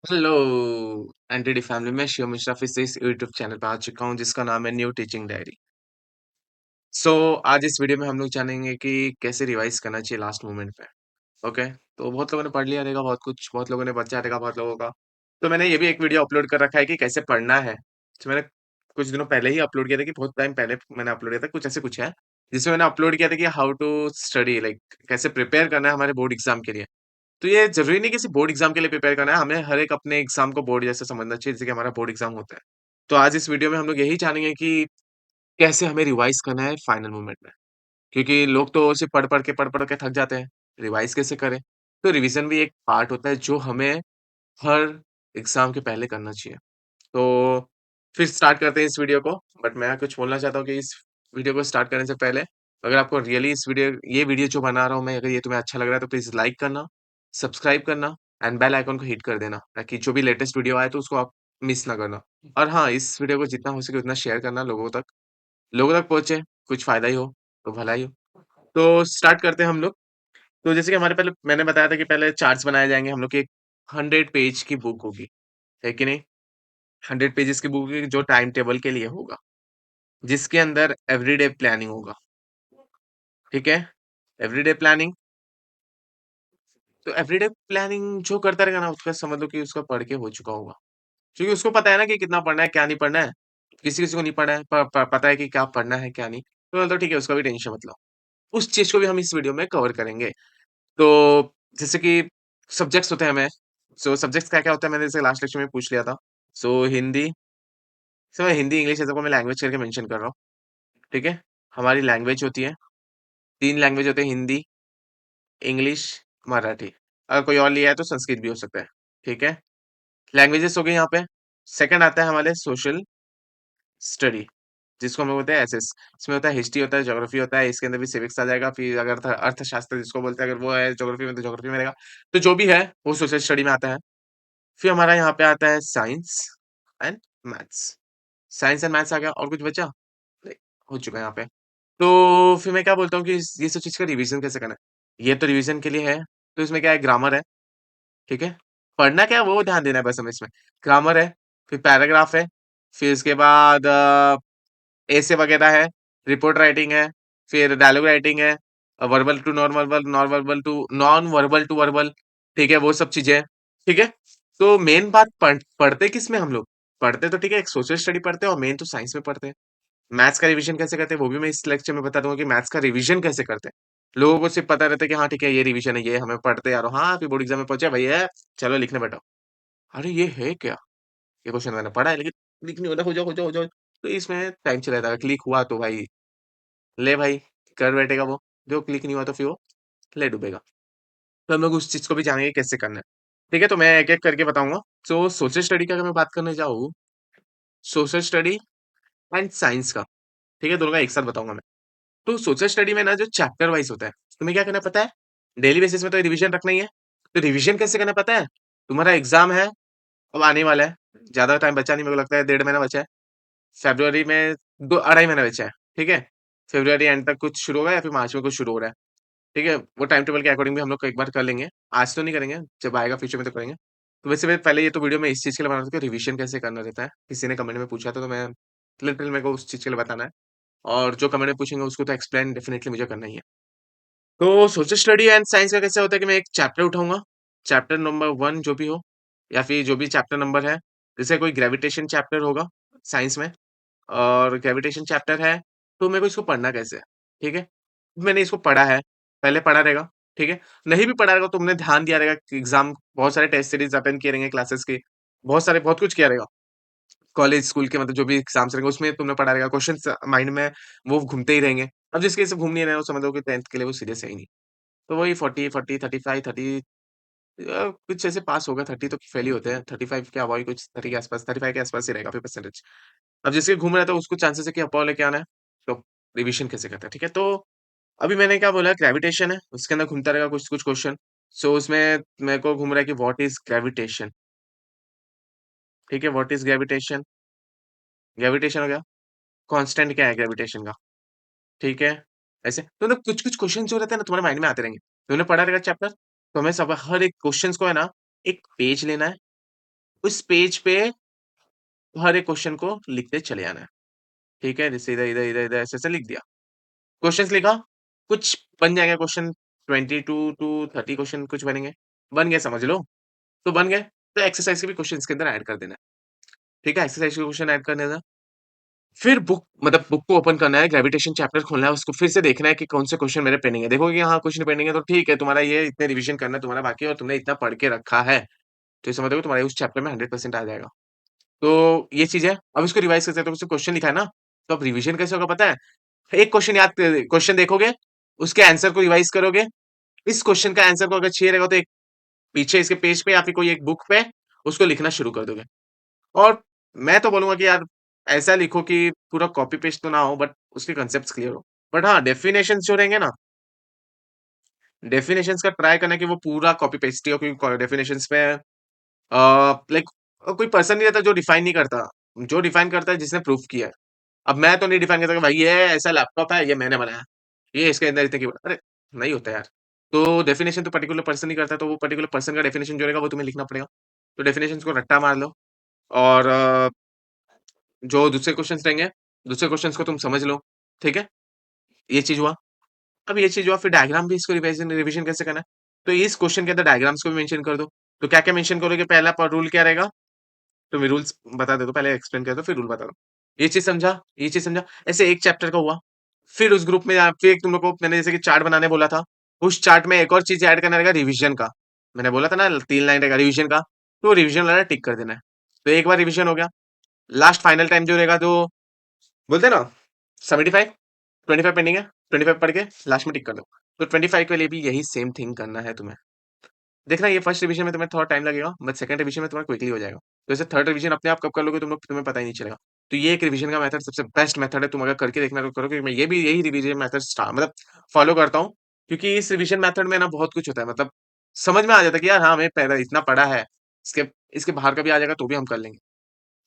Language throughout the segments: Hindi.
हेलो एनटीडी फैमिली में शिव मिश्रा फिर से इस यूट्यूब चैनल पे आ चुका हूँ जिसका नाम है न्यू टीचिंग डायरी। सो आज इस वीडियो में हम लोग जानेंगे कि कैसे रिवाइज करना चाहिए लास्ट मोमेंट पे। ओके, तो बहुत लोगों ने पढ़ लिया रहेगा बहुत कुछ, बहुत लोगों ने बचा रहेगा बहुत लोगों का। तो मैंने ये भी एक वीडियो अपलोड कर रखा है कि कैसे पढ़ना है। तो मैंने कुछ दिनों पहले ही अपलोड किया था कि बहुत टाइम पहले मैंने अपलोड किया था, कुछ ऐसे कुछ है जिसमें मैंने अपलोड किया था कि हाउ टू स्टडी, लाइक कैसे प्रिपेयर करना है हमारे बोर्ड एग्जाम के लिए। तो ये ज़रूरी नहीं कि सिर्फ़ बोर्ड एग्ज़ाम के लिए प्रिपेयर करना है, हमें हर एक अपने एग्ज़ाम को बोर्ड जैसा समझना चाहिए, जैसे कि हमारा बोर्ड एग्ज़ाम होता है। तो आज इस वीडियो में हम लोग यही जानेंगे कि कैसे हमें रिवाइज़ करना है फाइनल मोमेंट में। क्योंकि लोग तो सिर्फ़ पढ़-पढ़ के थक जाते हैं, रिवाइज़ कैसे करें? तो रिवीज़न भी एक पार्ट होता है जो हमें हर एग्ज़ाम के पहले करना चाहिए। तो फिर स्टार्ट करते हैं इस वीडियो को। बट मैं कुछ बोलना चाहता हूँ कि इस वीडियो को स्टार्ट करने से पहले अगर आपको रियली इस वीडियो ये वीडियो जो बना रहा हूँ मैं, अगर ये तुम्हें अच्छा लग रहा है तो प्लीज़ लाइक करना, सब्सक्राइब करना एंड बेल आइकन को हिट कर देना ताकि जो भी लेटेस्ट वीडियो आए तो उसको आप मिस ना करना। और हाँ, इस वीडियो को जितना हो सके उतना शेयर करना लोगों तक पहुँचे, कुछ फ़ायदा ही हो तो भला ही हो। तो स्टार्ट करते हैं हम लोग। तो जैसे कि हमारे पहले मैंने बताया था कि पहले चार्ट्स बनाए जाएँगे हम लोग की एक 100 पेज की बुक होगी, है कि नहीं? 100 पेजेज़ की बुक होगी जो टाइम टेबल के लिए होगा। जिसके अंदर एवरीडे प्लानिंग होगा, ठीक है? एवरीडे प्लानिंग, तो एवरीडे प्लानिंग जो करता रहेगा ना उसका समझ लो कि उसका पढ़ के हो चुका होगा। क्योंकि उसको पता है ना कि कितना पढ़ना है, क्या नहीं पढ़ना है। किसी-किसी को नहीं पढ़ना है, प प पता है कि क्या पढ़ना है, क्या नहीं। तो ठीक है, उसका भी टेंशन मत लो। उस चीज़ को भी हम इस वीडियो में कवर करेंगे। तो जैसे कि सब्जेक्ट्स होते हैं हमें, सो सब्जेक्ट्स क्या-क्या होता है मैंने जैसे लास्ट लेक्चर में पूछ लिया था। सो हिंदी, हिंदी, इंग्लिश ऐसे को मैं लैंग्वेज करके मेंशन कर रहा हूँ, ठीक है? हमारी लैंग्वेज होती है, 3 लैंग्वेज होते हैं हिंदी, इंग्लिश, मराठी। अगर कोई और लिया है तो संस्कृत भी हो सकता है, ठीक है? लैंग्वेजेस हो गई यहाँ पे। सेकंड आता है हमारे सोशल स्टडी, जिसको हम लोग बोलते हैं एसएस। इसमें होता है हिस्ट्री होता है, ज्योग्राफी होता है, इसके अंदर भी सिविक्स आ जाएगा, फिर अगर अर्थशास्त्र जिसको बोलते हैं अगर वो है ज्योग्राफी में तो ज्योग्राफी में रहेगा। तो जो भी है वो सोशल स्टडी में आता है। फिर हमारा यहाँ पे आता है science and maths. Science and maths आ गया और कुछ बचा? नहीं, हो चुका है यहाँ पे। तो फिर मैं क्या बोलता हूँ कि ये सब चीज़ का रिवीजन कैसे करना है? ये तो रिवीजन के लिए है, तो इसमें क्या है ग्रामर है, ठीक है? पढ़ना क्या है वो ध्यान देना है बस हमें इसमें। ग्रामर है, फिर पैराग्राफ है, फिर उसके बाद ऐसे वगैरह है, रिपोर्ट राइटिंग है, फिर डायलॉग राइटिंग है, verbal to non verbal, non verbal to verbal, ठीक है? वो सब चीज़ें हैं, ठीक है? तो मेन बात पढ़ते किसमें हम लोग? पढ़ते तो ठीक है, एक सोशल स्टडी पढ़ते हैं और मेन तो साइंस में पढ़ते हैं। मैथ्स का रिवीजन कैसे करते हैं वो भी मैं इस लेक्चर में बता दूंगा कि मैथ्स का रिवीजन कैसे करते हैं। लोगों को सिर्फ पता रहता है कि हाँ ठीक है ये रिवीजन है, ये हमें पढ़ते आ रहा हूँ, हाँ फिर बोर्ड एग्जाम में पहुंचे भैया चलो लिखने बैठो। अरे ये है क्या? ये क्वेश्चन मैंने पढ़ा है लेकिन क्लिक नहीं होता, हो जाओ। तो इसमें टाइम चला जाएगा, क्लिक हुआ तो भाई ले भाई कर बैठेगा वो, जो क्लिक नहीं हुआ तो फिर वो ले डूबेगा। तो हम लोग उस चीज को भी जानेंगे कैसे करना है। ठीक है, तो मैं एक एक करके बताऊंगा। तो सोशल स्टडी का अगर मैं बात करने जाऊँ, सोशल स्टडी एंड साइंस का, ठीक है, दोनों का एक साथ बताऊंगा मैं। तो सोशल स्टडी में ना जो चैप्टर वाइज होता है, तुम्हें क्या करना पता है? डेली बेसिस में तो रिवीजन रखना ही है। तो रिवीजन कैसे करना पता है? तुम्हारा एग्जाम है, अब आने वाला है, ज्यादा टाइम बचा नहीं, मेरे को लगता है 1.5 महीना बचा है। फरवरी में दो अढ़ाई महीना बचा है, ठीक है? फरवरी एंड तक कुछ शुरू होगा या फिर मार्च में कुछ शुरू हो रहा है, ठीक है? वो टाइम टेबल के अकॉर्डिंग भी हम लोग एक बार कर लेंगे। आज तो नहीं करेंगे, जब आएगा फ्यूचर में तो करेंगे। तो वैसे मैं पहले ये तो वीडियो में इस चीज़ के लिए बना रहा था कि रिवीजन कैसे करना रहता है। किसी ने कमेंट में पूछा था तो मैं लिटरली मेरे को उस चीज़ के लिए बताना है, और जो कमेंट में पूछेंगे उसको तो एक्सप्लेन डेफिनिटली मुझे करना ही है। तो सोशल स्टडी एंड साइंस का कैसे होता है कि मैं एक चैप्टर उठाऊँगा, चैप्टर नंबर 1 जो भी हो या फिर जो भी चैप्टर नंबर है, जैसे कोई ग्रेविटेशन चैप्टर होगा साइंस में, और ग्रेविटेशन चैप्टर है, तो मेरे को इसको पढ़ना कैसे है, ठीक है? मैंने इसको पढ़ा है, पहले पढ़ा रहेगा, ठीक है? नहीं भी पढ़ा रहेगा तो तुमने ध्यान दिया रहेगा कि एग्ज़ाम बहुत सारे टेस्ट सीरीज़ अटेंड किए रहेंगे क्लासेस के, बहुत कुछ किया रहेगा। कॉलेज, स्कूल के मतलब जो भी एग्ज़ाम्स रहेंगे उसमें तुमने पढ़ा रहेगा, क्वेश्चन्स माइंड में वो घूमते ही रहेंगे। अब जिसके से घूम नहीं रहे हो समझ लो कि 10th के लिए वो सीरियस है ही नहीं। तो वही 40-40, 35, 30, कुछ ऐसे पास होगा, 30 तो फेल ही होते हैं, 35 क्या वही कुछ 30 के आसपास, 35 के आसपास ही रहेगा फिर परसेंटेज। अब जिसके घूम रहा था उसको चांसेस है कि अप्पा लेके आना है, तो रिविज़न कैसे करते हैं, ठीक है? तो अभी मैंने क्या बोला ग्रेविटेशन है, उसके अंदर घूमता रहेगा कुछ-कुछ क्वेश्चन। सो उसमें मेरे को घूम रहा है कि व्हाट इज़ ग्रेविटेशन, ठीक है? What is gravitation? ग्रेविटेशन हो गया, कांस्टेंट क्या है ग्रेविटेशन का, ठीक है? ऐसे तो मतलब कुछ-कुछ क्वेश्चन जो रहते हैं ना तुम्हारे माइंड में आते रहेंगे। तुमने पढ़ा रहेगा चैप्टर, तो हमें सब हर एक क्वेश्चन्स को है ना, एक पेज लेना है, उस पेज पे हर एक क्वेश्चन को लिखते चले आना है, ठीक है? जैसे इधर, इधर, इधर, इधर ऐसे-ऐसे लिख दिया। क्वेश्चन्स लिखा, कुछ बन जाएगा क्वेश्चन 22 टू 30 क्वेश्चन कुछ बनेंगे, बन गए समझ लो, तो बन गए, तो एक्सरसाइज़ के भी क्वेश्चन इसके अंदर ऐड कर देना है, ठीक है? एक्सरसाइज़ के क्वेश्चन ऐड कर देना, फिर बुक को ओपन करना है, ग्रेविटेशन चैप्टर खोलना है, उसको फिर से देखना है कि कौन से क्वेश्चन मेरे पेंडिंग है। देखोगे कि हाँ, क्वेश्चन पेंडिंग है तो ठीक है, तुम्हारा ये इतने रिविज़न करना तुम्हारा बाकी है और तुमने इतना पढ़ के रखा है, तो ये समझ लो तुम्हारे उस चैप्टर में 100% आ जाएगा। तो ये चीज़ है, अब इसको रिवाइज़ कैसे, तो उसमें क्वेश्चन लिखा है ना, तो अब रिविज़न कैसे होगा पता है? एक क्वेश्चन देखोगे, उसके आंसर को रिवाइज़ करोगे, इस क्वेश्चन का आंसर को अगर चाहिए रहेगा तो एक पीछे इसके पेज पे या फिर कोई एक बुक पे उसको लिखना शुरू कर दोगे। और मैं तो बोलूँगा कि यार ऐसा लिखो कि पूरा कॉपी पेस्ट तो ना हो बट उसके कांसेप्ट्स क्लियर हो। बट हाँ, डेफिनिशंस जो रहेंगे ना, डेफिनिशंस का ट्राई करना है कि वो पूरा कॉपी पेस्ट ही हो क्योंकि डेफिनिशंस में लाइक कोई पर्सन नहीं रहता जो डिफाइन नहीं करता। जो डिफाइन करता है जिसने प्रूफ किया है। अब मैं तो नहीं डिफाइन कर सकता भाई ये ऐसा लैपटॉप है, ये मैंने बनाया। ये इसके अंदर इतने कीबोर्ड अरे! नहीं होता यार। तो डेफिनिशन तो पर्टिकुलर पर्सन ही करता है, तो वो पर्टिकुलर पर्सन का डेफिनिशन जो रहेगा वो तुम्हें लिखना पड़ेगा। तो डेफिनिशंस को रट्टा मार लो और जो दूसरे क्वेश्चन्स रहेंगे, दूसरे क्वेश्चन्स को तुम समझ लो, ठीक है? ये चीज़ हुआ। अब ये चीज़ हुआ फिर डायग्राम भी इसको रिवीजन कैसे करना है? तो इस क्वेश्चन के अंदर डायग्राम्स को भी मेंशन कर दो। तो क्या-क्या मेंशन करोगे? पहला प रूल क्या रहेगा? तुम्हें रूल्स बता देता हूँ, पहले एक्सप्लेन कर दो फिर रूल बता दो। ये चीज़ समझा, ये चीज़ समझा, ऐसे एक चैप्टर का हुआ। फिर उस ग्रुप में फिर तुम लोग को मैंने जैसे कि चार्ट बनाने बोला था, उस चार्ट में एक और चीज़ ऐड करना रहेगा रिवीजन का। मैंने बोला था ना 3 लाइन रहेगा रिवीजन का, तो रिवीजन वाला टिक कर देना है। तो एक बार रिवीजन हो गया, लास्ट फाइनल टाइम जो रहेगा जो बोलते हैं ना 75 25 पेंडिंग है, 25 पढ़ के लास्ट में टिक कर दो। तो 25 के लिए भी यही सेम थिंग करना है तुम्हें। देखना ये फर्स्ट रिवीजन में तुम्हें थोड़ा टाइम लगेगा, बट सेकंड रिवीजन में तुम्हारा क्विकली हो जाएगा। तो ऐसे थर्ड रिवीजन अपने आप कब कर लोगे तुम्हें पता ही नहीं चलेगा। तो ये एक रिवीजन का मेथड सबसे बेस्ट मेथड है, तुम अगर करके देखना तो करो क्योंकि मैं ये भी यही रिवीजन मेथड मतलब फॉलो करता हूँ। क्योंकि इस रिवीजन मेथड में ना बहुत कुछ होता है मतलब समझ में आ जाता है कि यार हाँ, हमें पहले इतना पढ़ा है, इसके इसके बाहर का भी आ जाएगा तो भी हम कर लेंगे।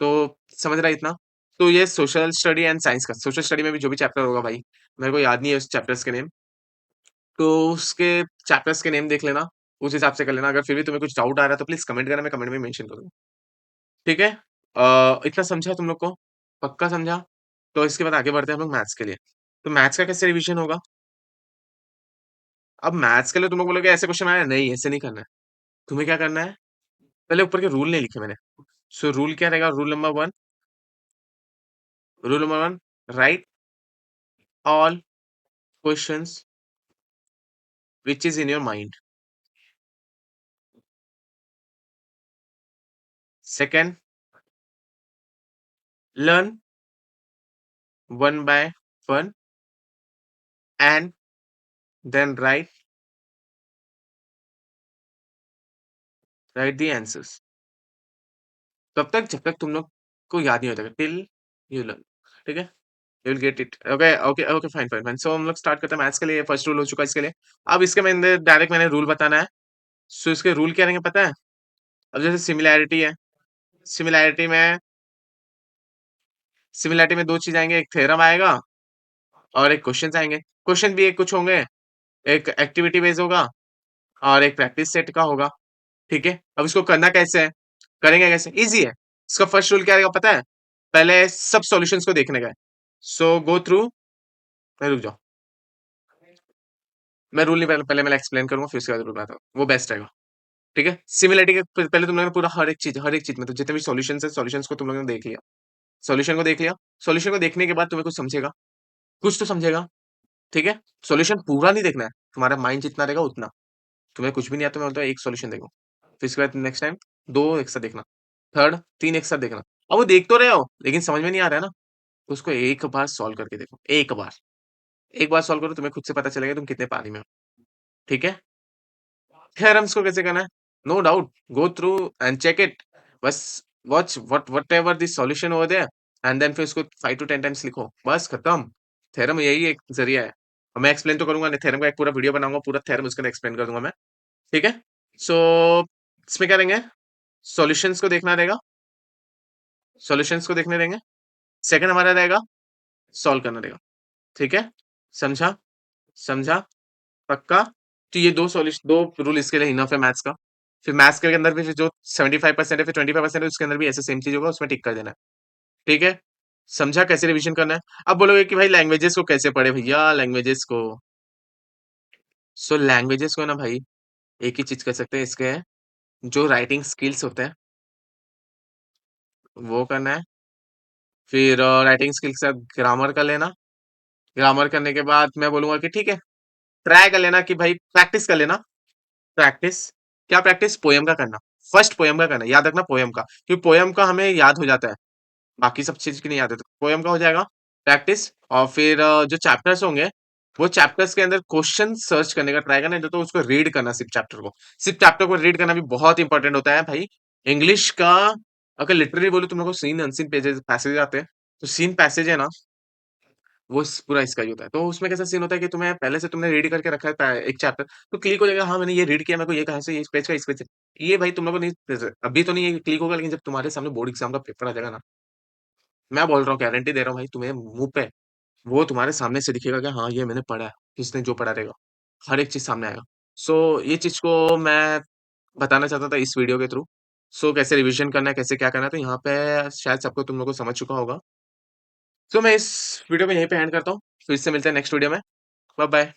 तो समझ रहा है इतना? तो ये सोशल स्टडी एंड साइंस का सोशल स्टडी में भी जो भी चैप्टर होगा भाई, मेरे को याद नहीं है उस चैप्टर्स के नेम। तो उसके चैप्टर्स के नेम देख लेना, उस हिसाब से कर लेना। अगर फिर भी तुम्हें कुछ डाउट आ रहा है तो प्लीज़ कमेंट करना, मैं कमेंट में मेंशन करूँगा। ठीक है? इतना समझा तुम लोग को? पक्का समझा? तो इसके बाद आगे बढ़ते हैं हम लोग मैथ्स के लिए। तो मैथ्स का कैसे रिवीजन होगा? अब मैथ्स के लिए तुम लोग बोलोगे ऐसे क्वेश्चन आया है, नहीं ऐसे नहीं करना है। तुम्हें क्या करना है? पहले ऊपर के रूल नहीं लिखे मैंने। सो रूल क्या रहेगा? Rule number 1 write all questions which is in your mind. Second learn one by one and then write the answers. तब तक जब तक तुम लोग को याद नहीं हो जाएगा टिल यू लर्न। ठीक है? You will get it. Okay, okay, okay, fine, fine, fine. सो हम लोग स्टार्ट करते हैं मैथ्स के लिए फर्स्ट रूल हो चुका है इसके लिए। अब इसके में अंदर डायरेक्ट मैंने रूल बताना है। सो इसके रूल क्या रहेंगे पता है? अब जैसे सिमिलैरिटी में सिमिलैरिटी में 2 चीज़ आएँगे, एक थ्योरम आएगा और एक क्वेश्चन्स आएँगे। क्वेश्चन भी एक कुछ होंगे, एक एक्टिविटी बेस्ड होगा और एक प्रैक्टिस सेट का होगा। ठीक है? अब इसको करना कैसे है? करेंगे कैसे? ईज़ी है। इसका फर्स्ट रूल क्या रहेगा पता है? पहले सब सॉल्यूशंस को देखने का है। सो गो थ्रू रुक जाओ। मैं रूल नहीं पहले पहले मैं एक्सप्लेन करूँगा फिर उसके बाद रूल बताऊँ, वो बेस्ट रहेगा। ठीक है? सिमिलैरिटी के पहले तुम लोगों ने पूरा हर एक चीज़ मतलब जितने भी सॉल्यूशंस है, सॉल्यूशंस को तुम लोगों ने देख लिया। सॉल्यूशन को देख लिया, सॉल्यूशन को देखने के बाद तुम्हें कुछ तो समझेगा, ठीक है? सॉल्यूशन पूरा नहीं देखना है, तुम्हारा माइंड जितना रहेगा उतना। तुम्हें कुछ भी नहीं आता मैं बोलता हूँ 1 सॉल्यूशन देखो। फिर उसके बाद नेक्स्ट टाइम 2 एक साथ देखना, थर्ड 3 एक साथ देखना। अब वो देख तो रहे हो, लेकिन समझ में नहीं आ रहा है ना, तो उसको एक बार सॉल्व करके देखो, एक बार। एक बार सॉल्व करो तुम्हें खुद से पता चलेगा तुम कितने पानी में हो, ठीक है? थ्योरम्स को कैसे करना है? No doubt, go through and check it. बस watch whatever the solution over there and then फिर उसको 5 टू 10 टाइम्स लिखो। बस खत्म। थ्योरम यही एक ज़रिया है। और मैं एक्सप्लेन तो करूँगा नहीं, थ्योरम का एक पूरा वीडियो बनाऊँगा, पूरा थ्योरम उसके अंदर एक्सप्लेन कर दूँगा मैं, ठीक है? सो इसमें क्या रहेंगे? सॉल्यूशंस को देखना रहेगा, सॉल्यूशंस को देखने रहेंगे। सेकंड हमारा रहेगा सॉल्व करना रहेगा, ठीक है? समझा? समझा? पक्का? तो ये 2 रूल इसके लिए इनफ है मैथ्स का। फिर मैथ्स के अंदर भी फिर जो 75% है, फिर 25% है, उसके अंदर भी ऐसे सेम चीज़ होगा, उसमें टिक कर देना है। ठीक है? समझा कैसे रिवीजन करना है? अब बोलोगे कि भाई लैंग्वेजेज़ को कैसे पढ़े भैया लैंग्वेजेज़ को? सो लैंग्वेजेज़ को ना भाई एक ही चीज़ कर सकते हैं इसके जो राइटिंग स्किल्स होते हैं, वो करना है। फिर राइटिंग स्किल्स के साथ ग्रामर कर लेना। ग्रामर करने के बाद मैं बोलूँगा कि ठीक है, ट्राई कर लेना कि भाई प्रैक्टिस कर लेना। प्रैक्टिस, क्या प्रैक्टिस? पोएम का करना। फर्स्ट पोएम का करना, याद रखना पोएम का, क्योंकि पोएम का हमें याद हो जाता है, बाकी सब चीज़ की नहीं याद है, तो पोएम का हो जाएगा प्रैक्टिस और फिर जो चैप्टर्स होंगे, वो चैप्टर्स के अंदर क्वेश्चन सर्च करने का ट्राई करना, नहीं तो उसको रीड करना सिर्फ़ चैप्टर को। सिर्फ़ चैप्टर को रीड करना भी बहुत इंपॉर्टेंट होता है भाई। इंग्लिश का अगर लिटरली बोलूँ तुम लोगों को सीन अनसीन पेजेज़ पैसेज आते हैं, तो सीन पैसेज है ना वो पूरा इसका ही होता है। तो उसमें कैसा सीन होता है कि तुम्हें पहले से तुमने रीड करके रखा है एक चैप्टर, तो क्लिक हो जाएगा, हाँ, मैंने ये रीड किया, मेरे को ये कहाँ से, ये इस पेज का, इस पेज से। ये भाई तुम लोगों को नहीं अभी तो नहीं ये क्लिक होगा, लेकिन जब तुम्हारे सामने बोर्ड एग्ज़ाम का पेपर आ जाएगा ना, मैं बोल रहा हूँ, गारंटी दे रहा हूँ भाई तुम्हें मुँह पे, वो तुम्हारे सामने से दिखेगा कि हाँ, ये मैंने पढ़ा है, किसने जो पढ़ा रहेगा। हर एक चीज़ सामने आएगा। सो ये चीज़ को मैं बताना चाहता था इस वीडियो के थ्रू। सो कैसे रिविज़न करना है, कैसे क्या करना है, तो यहाँ पे शायद सबको तुम लोगों को समझ चुका होगा। सो मैं इस वीडियो को यहीं पे एंड करता हूँ। फिर से मिलते हैं नेक्स्ट वीडियो में। Bye bye.